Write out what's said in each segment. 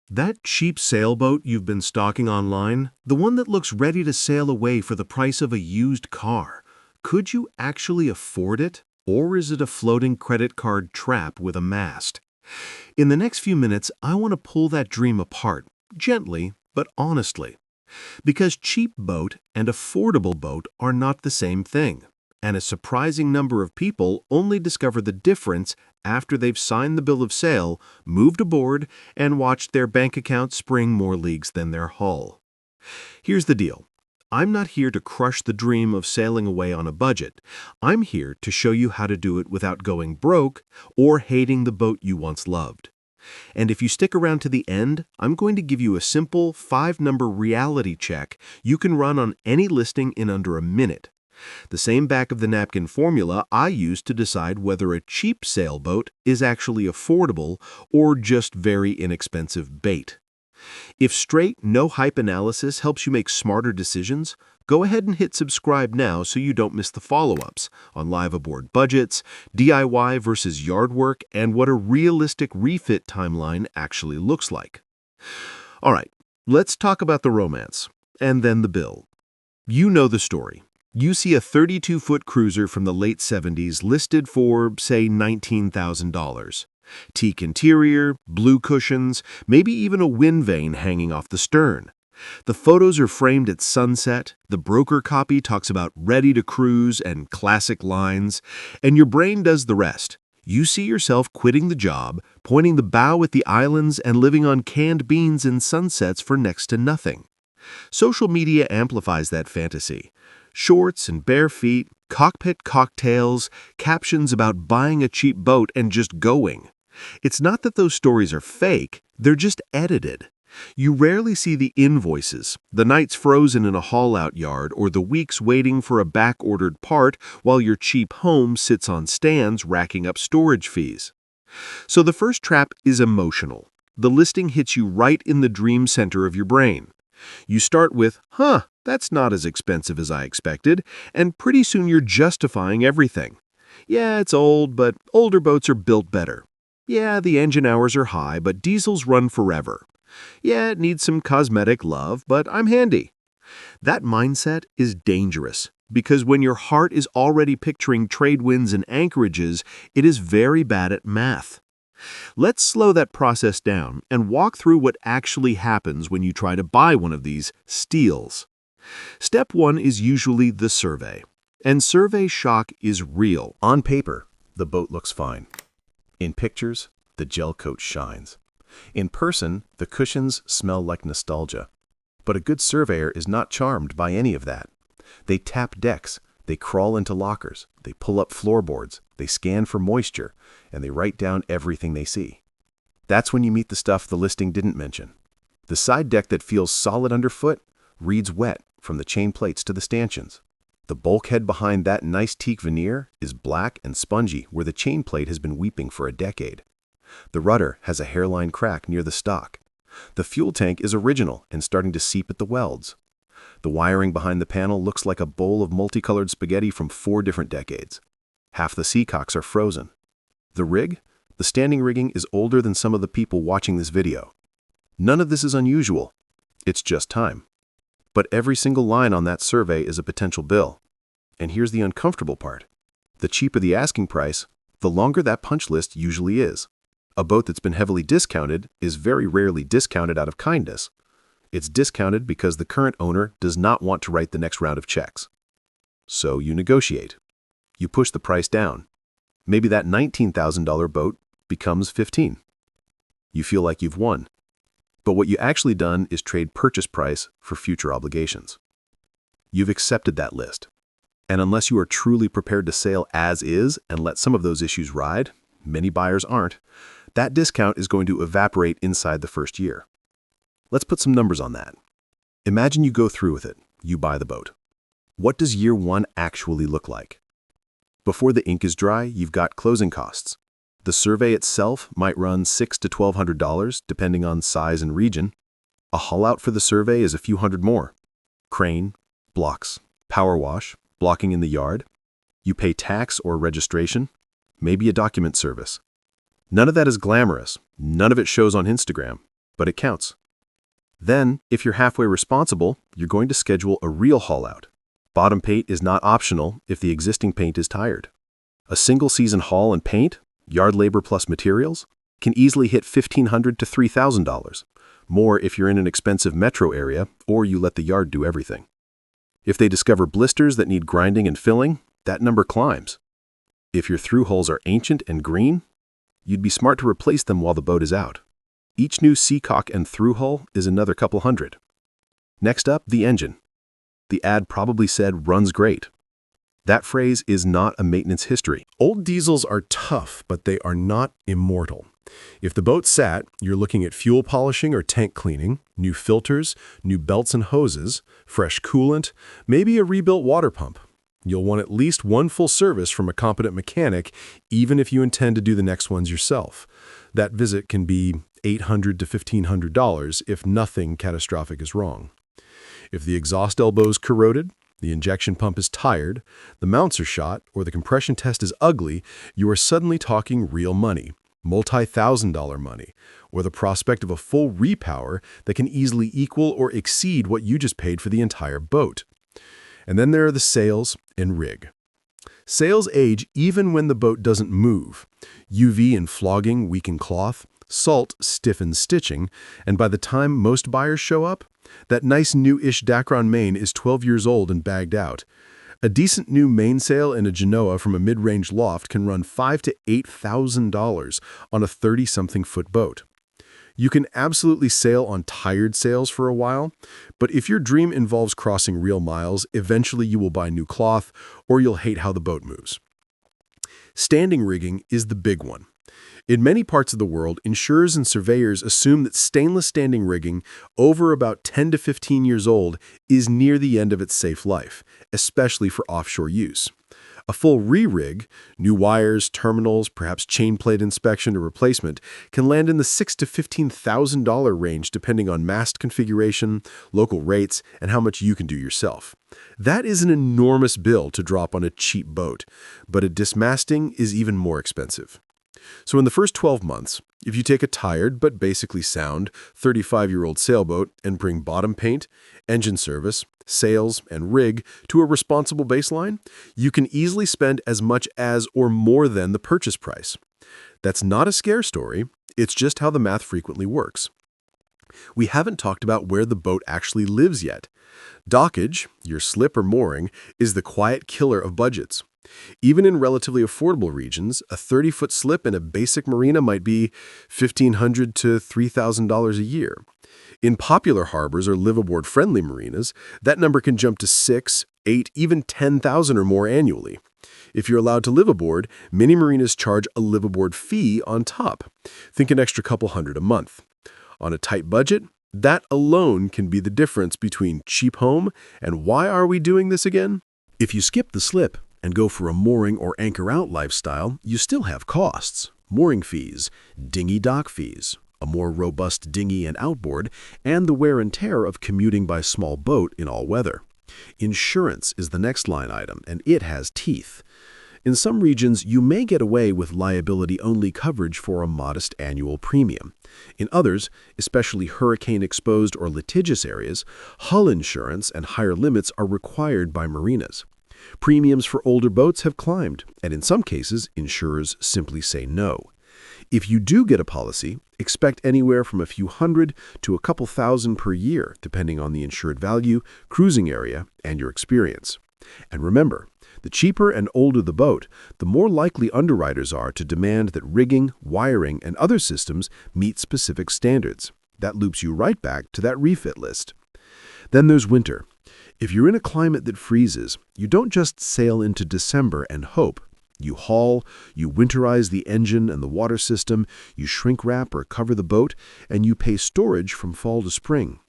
That cheap sailboat you've been stalking online, the one that looks ready to sail away for the price of a used car, could you actually afford it? Or is it a floating credit card trap with a mast? In the next few minutes, I want to pull that dream apart, gently but honestly. Because cheap boat and affordable boat are not the same thing, and a surprising number of people only discover the difference after they've signed the bill of sale, moved aboard, and watched their bank account spring more leagues than their hull. Here's the deal. I'm not here to crush the dream of sailing away on a budget. I'm here to show you how to do it without going broke or hating the boat you once loved. And if you stick around to the end, I'm going to give you a simple 5-number reality check you can run on any listing in under a minute. The same back-of-the-napkin formula I use to decide whether a cheap sailboat is actually affordable or just very inexpensive bait. If straight, no-hype analysis helps you make smarter decisions, go ahead and hit subscribe now so you don't miss the follow-ups on live aboard budgets, DIY versus yard work, and what a realistic refit timeline actually looks like. All right, let's talk about the romance, and then the bill. You know the story. You see a 32-foot cruiser from the late 70s listed for, say, $19,000. Teak interior, blue cushions, maybe even a wind vane hanging off the stern. The photos are framed at sunset, the broker copy talks about ready to cruise and classic lines, and your brain does the rest. You see yourself quitting the job, pointing the bow at the islands, and living on canned beans and sunsets for next to nothing. Social media amplifies that fantasy. Shorts and bare feet, cockpit cocktails, captions about buying a cheap boat and just going. It's not that those stories are fake, they're just edited. You rarely see the invoices, the nights frozen in a haul-out yard, or the weeks waiting for a back-ordered part while your cheap home sits on stands racking up storage fees. So the first trap is emotional. The listing hits you right in the dream center of your brain. You start with, that's not as expensive as I expected, and pretty soon you're justifying everything. Yeah, it's old, but older boats are built better. Yeah, the engine hours are high, but diesels run forever. Yeah, it needs some cosmetic love, but I'm handy. That mindset is dangerous, because when your heart is already picturing trade winds and anchorages, it is very bad at math. Let's slow that process down and walk through what actually happens when you try to buy one of these steals. Step 1 is usually the survey. And survey shock is real. On paper, the boat looks fine. In pictures, the gel coat shines. In person, the cushions smell like nostalgia. But a good surveyor is not charmed by any of that. They tap decks, they crawl into lockers, they pull up floorboards, they scan for moisture, and they write down everything they see. That's when you meet the stuff the listing didn't mention. The side deck that feels solid underfoot reads wet from the chain plates to the stanchions. The bulkhead behind that nice teak veneer is black and spongy where the chain plate has been weeping for a decade. The rudder has a hairline crack near the stock. The fuel tank is original and starting to seep at the welds. The wiring behind the panel looks like a bowl of multicolored spaghetti from 4 different decades. Half the seacocks are frozen. The rig? The standing rigging is older than some of the people watching this video. None of this is unusual. It's just time. But every single line on that survey is a potential bill. And here's the uncomfortable part. The cheaper the asking price, the longer that punch list usually is. A boat that's been heavily discounted is very rarely discounted out of kindness. It's discounted because the current owner does not want to write the next round of checks. So you negotiate. You push the price down. Maybe that $19,000 boat becomes $15,000. You feel like you've won. But what you actually done is trade purchase price for future obligations. You've accepted that list. And unless you are truly prepared to sail as is and let some of those issues ride, many buyers aren't, that discount is going to evaporate inside the first year. Let's put some numbers on that. Imagine you go through with it. You buy the boat. What does year 1 actually look like? Before the ink is dry, you've got closing costs. The survey itself might run $600 to $1,200 depending on size and region. A haul out for the survey is a few hundred more. Crane, blocks, power wash, blocking in the yard. You pay tax or registration, maybe a document service. None of that is glamorous. None of it shows on Instagram. but it counts. Then, if you're halfway responsible, you're going to schedule a real haul-out. Bottom paint is not optional if the existing paint is tired. A single-season haul and paint, yard labor plus materials, can easily hit $1,500 to $3,000, more if you're in an expensive metro area or you let the yard do everything. If they discover blisters that need grinding and filling, that number climbs. If your through holes are ancient and green, you'd be smart to replace them while the boat is out. Each new seacock and through hull is another couple hundred. Next up, the engine. The ad probably said runs great. That phrase is not a maintenance history. Old diesels are tough, but they are not immortal. If the boat sat, you're looking at fuel polishing or tank cleaning, new filters, new belts and hoses, fresh coolant, maybe a rebuilt water pump. You'll want at least one full service from a competent mechanic, even if you intend to do the next ones yourself. That visit can be $800 to $1,500 if nothing catastrophic is wrong. If the exhaust elbow is corroded, the injection pump is tired, the mounts are shot, or the compression test is ugly, you are suddenly talking real money, multi-$1,000 money, or the prospect of a full repower that can easily equal or exceed what you just paid for the entire boat. And then there are the sails and rig. Sails age even when the boat doesn't move. UV and flogging weaken cloth, salt stiffens stitching, and by the time most buyers show up, that nice new-ish Dacron main is 12 years old and bagged out. A decent new mainsail in a Genoa from a mid-range loft can run $5,000 to $8,000 on a 30-something foot boat. You can absolutely sail on tired sails for a while, but if your dream involves crossing real miles, eventually you will buy new cloth or you'll hate how the boat moves. Standing rigging is the big one. In many parts of the world, insurers and surveyors assume that stainless standing rigging over about 10 to 15 years old is near the end of its safe life, especially for offshore use. A full re-rig, new wires, terminals, perhaps chain plate inspection or replacement, can land in the $6,000 to $15,000 range depending on mast configuration, local rates, and how much you can do yourself. That is an enormous bill to drop on a cheap boat, but a dismasting is even more expensive. So in the first 12 months, if you take a tired but basically sound 35-year-old sailboat and bring bottom paint, engine service, sails, and rig to a responsible baseline, you can easily spend as much as or more than the purchase price. That's not a scare story, it's just how the math frequently works. We haven't talked about where the boat actually lives yet. Dockage, your slip or mooring, is the quiet killer of budgets. Even in relatively affordable regions, a 30-foot slip in a basic marina might be $1,500 to $3,000 a year. In popular harbors or live-aboard-friendly marinas, that number can jump to $6,000, $8,000, even $10,000 or more annually. If you're allowed to live aboard, many marinas charge a live-aboard fee on top. Think an extra couple hundred a month. On a tight budget, that alone can be the difference between cheap home and why are we doing this again? If you skip the slip and go for a mooring or anchor-out lifestyle, you still have costs. Mooring fees, dinghy dock fees, a more robust dinghy and outboard, and the wear and tear of commuting by small boat in all weather. Insurance is the next line item, and it has teeth. In some regions, you may get away with liability-only coverage for a modest annual premium. In others, especially hurricane-exposed or litigious areas, hull insurance and higher limits are required by marinas. Premiums for older boats have climbed, and in some cases, insurers simply say no. If you do get a policy, expect anywhere from a few hundred to a couple thousand per year, depending on the insured value, cruising area, and your experience. And remember, the cheaper and older the boat, the more likely underwriters are to demand that rigging, wiring, and other systems meet specific standards. That loops you right back to that refit list. Then there's winter. If you're in a climate that freezes, you don't just sail into December and hope. You haul, you winterize the engine and the water system, you shrink wrap or cover the boat, and you pay storage from fall to spring.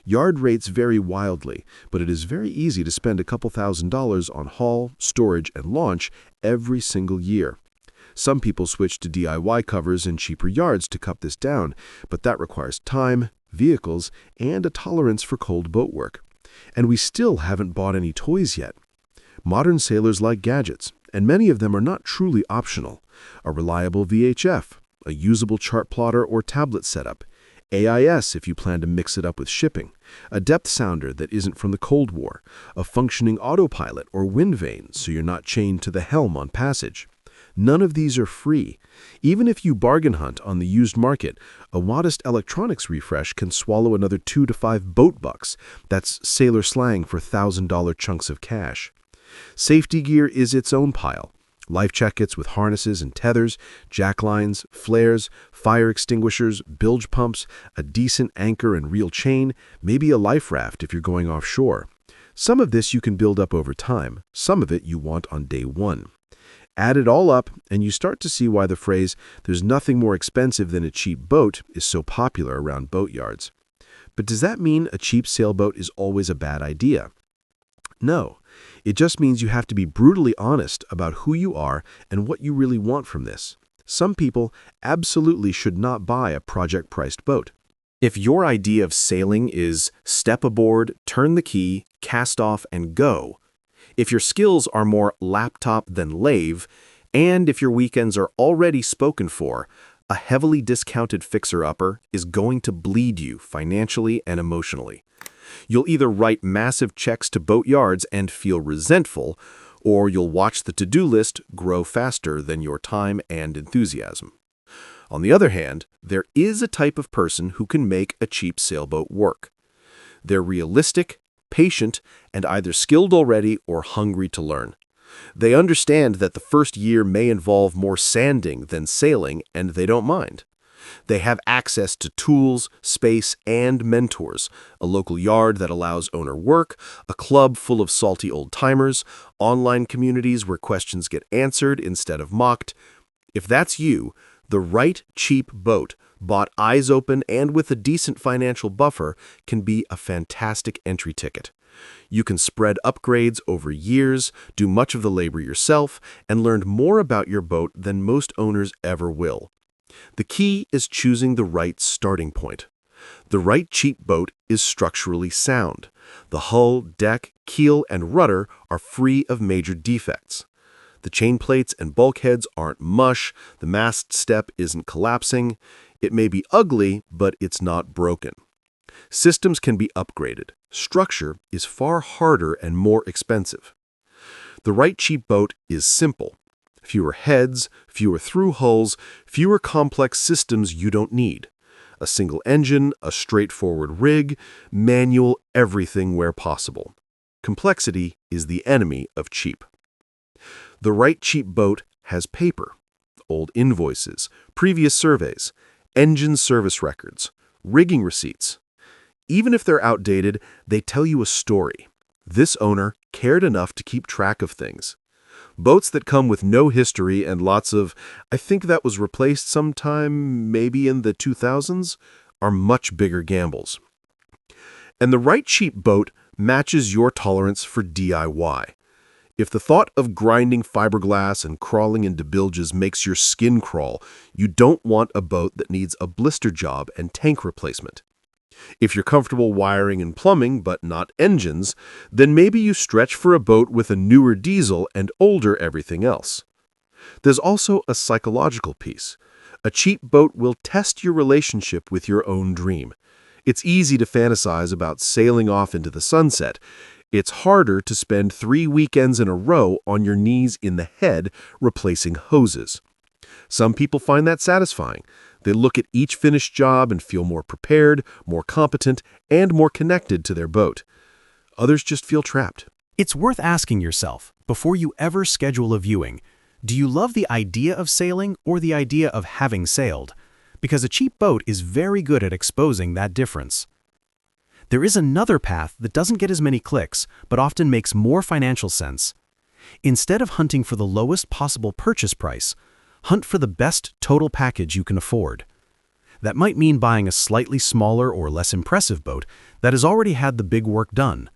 Yard rates vary wildly, but it is very easy to spend a couple $1,000s on haul, storage, and launch every single year. Some people switch to DIY covers and cheaper yards to cut this down, but that requires time, vehicles, and a tolerance for cold boat work. And we still haven't bought any toys yet. Modern sailors like gadgets, and many of them are not truly optional. A reliable VHF, a usable chart plotter or tablet setup, AIS if you plan to mix it up with shipping, a depth sounder that isn't from the Cold War, a functioning autopilot or wind vane so you're not chained to the helm on passage. None of these are free. Even if you bargain hunt on the used market, a modest electronics refresh can swallow another 2 to 5 boat bucks. That's sailor slang for $1,000 chunks of cash. Safety gear is its own pile. Life jackets with harnesses and tethers, jacklines, flares, fire extinguishers, bilge pumps, a decent anchor and reel chain, maybe a life raft if you're going offshore. Some of this you can build up over time. Some of it you want on day one. Add it all up, and you start to see why the phrase, "there's nothing more expensive than a cheap boat," is so popular around boatyards. But does that mean a cheap sailboat is always a bad idea? No. It just means you have to be brutally honest about who you are and what you really want from this. Some people absolutely should not buy a project-priced boat. If your idea of sailing is step aboard, turn the key, cast off, and go, if your skills are more laptop than lave, and if your weekends are already spoken for, a heavily discounted fixer-upper is going to bleed you financially and emotionally. You'll either write massive checks to boatyards and feel resentful, or you'll watch the to-do list grow faster than your time and enthusiasm. On the other hand, there is a type of person who can make a cheap sailboat work. They're realistic, patient, and either skilled already or hungry to learn. They understand that the first year may involve more sanding than sailing, and they don't mind. They have access to tools, space, and mentors, a local yard that allows owner work, a club full of salty old-timers, online communities where questions get answered instead of mocked. If that's you, the right cheap boat, bought eyes open and with a decent financial buffer, can be a fantastic entry ticket. You can spread upgrades over years, do much of the labor yourself, and learn more about your boat than most owners ever will. The key is choosing the right starting point. The right cheap boat is structurally sound. The hull, deck, keel, and rudder are free of major defects. The chain plates and bulkheads aren't mush, the mast step isn't collapsing. It may be ugly, but it's not broken. Systems can be upgraded. Structure is far harder and more expensive. The right cheap boat is simple. Fewer heads, fewer through hulls, fewer complex systems you don't need. A single engine, a straightforward rig, manual everything where possible. Complexity is the enemy of cheap. The right cheap boat has paper, old invoices, previous surveys, engine service records, rigging receipts. Even if they're outdated, they tell you a story. This owner cared enough to keep track of things. Boats that come with no history and lots of, "I think that was replaced sometime, maybe in the 2000s, are much bigger gambles. And the right cheap boat matches your tolerance for DIY. If the thought of grinding fiberglass and crawling into bilges makes your skin crawl, you don't want a boat that needs a blister job and tank replacement. If you're comfortable wiring and plumbing but not engines, then maybe you stretch for a boat with a newer diesel and older everything else. There's also a psychological piece. A cheap boat will test your relationship with your own dream. It's easy to fantasize about sailing off into the sunset. It's harder to spend 3 weekends in a row on your knees in the head replacing hoses. Some people find that satisfying. They look at each finished job and feel more prepared, more competent, and more connected to their boat. Others just feel trapped. It's worth asking yourself, before you ever schedule a viewing, do you love the idea of sailing or the idea of having sailed? Because a cheap boat is very good at exposing that difference. There is another path that doesn't get as many clicks, but often makes more financial sense. Instead of hunting for the lowest possible purchase price, hunt for the best total package you can afford. That might mean buying a slightly smaller or less impressive boat that has already had the big work done.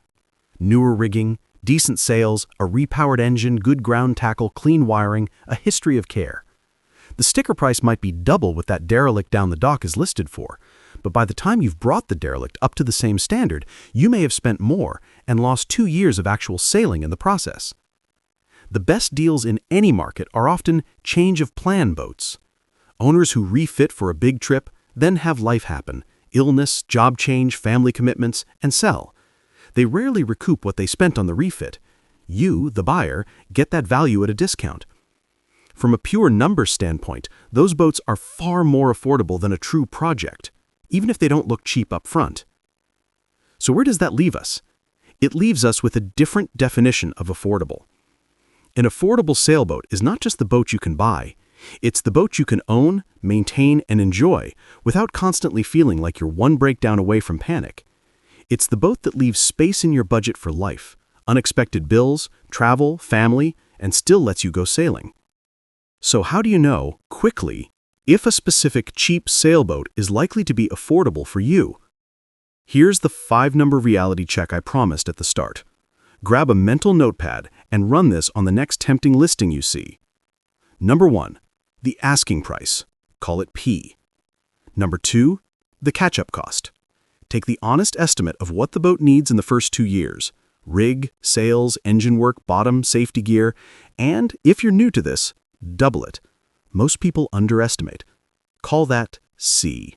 Newer rigging, decent sails, a repowered engine, good ground tackle, clean wiring, a history of care. The sticker price might be double what that derelict down the dock is listed for, but by the time you've brought the derelict up to the same standard, you may have spent more and lost 2 years of actual sailing in the process. The best deals in any market are often change-of-plan boats. Owners who refit for a big trip, then have life happen, illness, job change, family commitments, and sell. They rarely recoup what they spent on the refit. You, the buyer, get that value at a discount. From a pure numbers standpoint, those boats are far more affordable than a true project, even if they don't look cheap up front. So where does that leave us? It leaves us with a different definition of affordable. An affordable sailboat is not just the boat you can buy. It's the boat you can own, maintain, and enjoy without constantly feeling like you're one breakdown away from panic. It's the boat that leaves space in your budget for life, unexpected bills, travel, family, and still lets you go sailing. So how do you know, quickly, if a specific cheap sailboat is likely to be affordable for you? Here's the 5-number reality check I promised at the start. Grab a mental notepad and run this on the next tempting listing you see. Number 1, the asking price. Call it P. Number 2, the catch-up cost. Take the honest estimate of what the boat needs in the first 2 years. Rig, sails, engine work, bottom, safety gear, and, if you're new to this, double it. Most people underestimate. Call that C.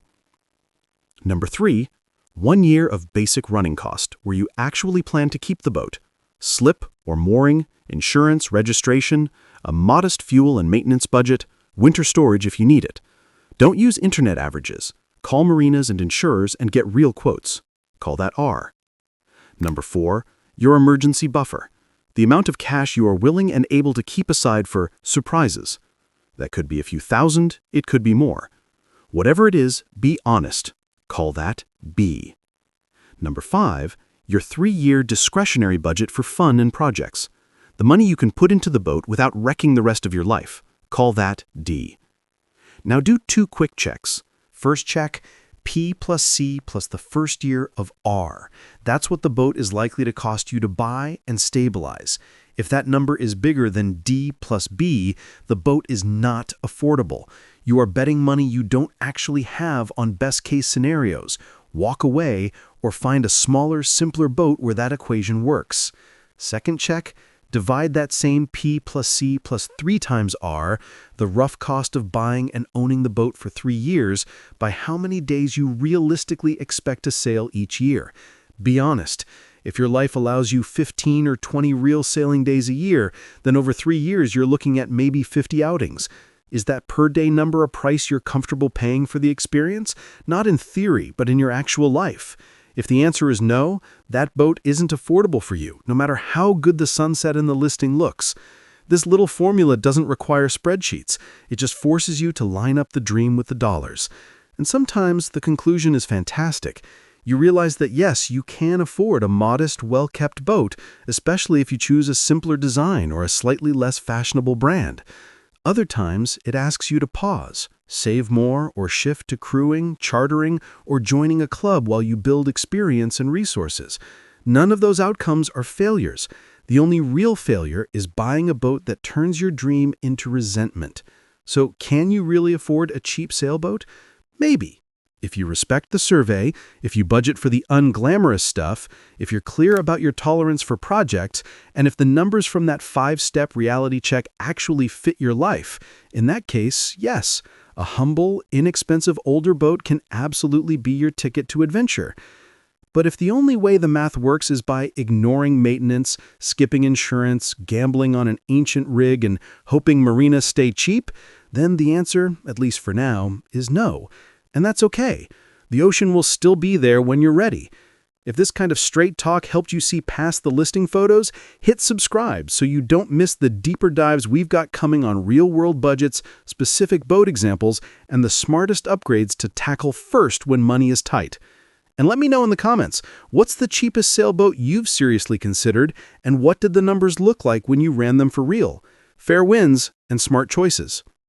Number 3, 1 year of basic running cost where you actually plan to keep the boat. Slip or mooring, insurance, registration, a modest fuel and maintenance budget, winter storage if you need it. Don't use internet averages. Call marinas and insurers and get real quotes. Call that R. Number 4, your emergency buffer. The amount of cash you are willing and able to keep aside for surprises. That could be a few thousand, it could be more. Whatever it is, be honest. Call that B. Number 5, your 3-year discretionary budget for fun and projects. The money you can put into the boat without wrecking the rest of your life. Call that D. Now do 2 quick checks. First check, P plus C plus the first year of R. That's what the boat is likely to cost you to buy and stabilize. If that number is bigger than D plus B, the boat is not affordable. You are betting money you don't actually have on best-case scenarios. Walk away or find a smaller, simpler boat where that equation works. Second check, divide that same P plus C plus 3 times R, the rough cost of buying and owning the boat for 3 years, by how many days you realistically expect to sail each year. Be honest. If your life allows you 15 or 20 real sailing days a year, then over 3 years you're looking at maybe 50 outings. Is that per day number a price you're comfortable paying for the experience? Not in theory, but in your actual life. If the answer is no, that boat isn't affordable for you, no matter how good the sunset in the listing looks. This little formula doesn't require spreadsheets. It just forces you to line up the dream with the dollars. And sometimes the conclusion is fantastic. You realize that yes, you can afford a modest, well-kept boat, especially if you choose a simpler design or a slightly less fashionable brand. Other times, it asks you to pause, save more, or shift to crewing, chartering, or joining a club while you build experience and resources. None of those outcomes are failures. The only real failure is buying a boat that turns your dream into resentment. So, can you really afford a cheap sailboat? Maybe. If you respect the survey, if you budget for the unglamorous stuff, if you're clear about your tolerance for projects, and if the numbers from that 5-step reality check actually fit your life, in that case, yes, a humble, inexpensive older boat can absolutely be your ticket to adventure. But if the only way the math works is by ignoring maintenance, skipping insurance, gambling on an ancient rig, and hoping marinas stay cheap, then the answer, at least for now, is no. And that's okay. The ocean will still be there when you're ready. If this kind of straight talk helped you see past the listing photos, hit subscribe so you don't miss the deeper dives we've got coming on real-world budgets, specific boat examples, and the smartest upgrades to tackle first when money is tight. And let me know in the comments, what's the cheapest sailboat you've seriously considered, and what did the numbers look like when you ran them for real? Fair wins and smart choices.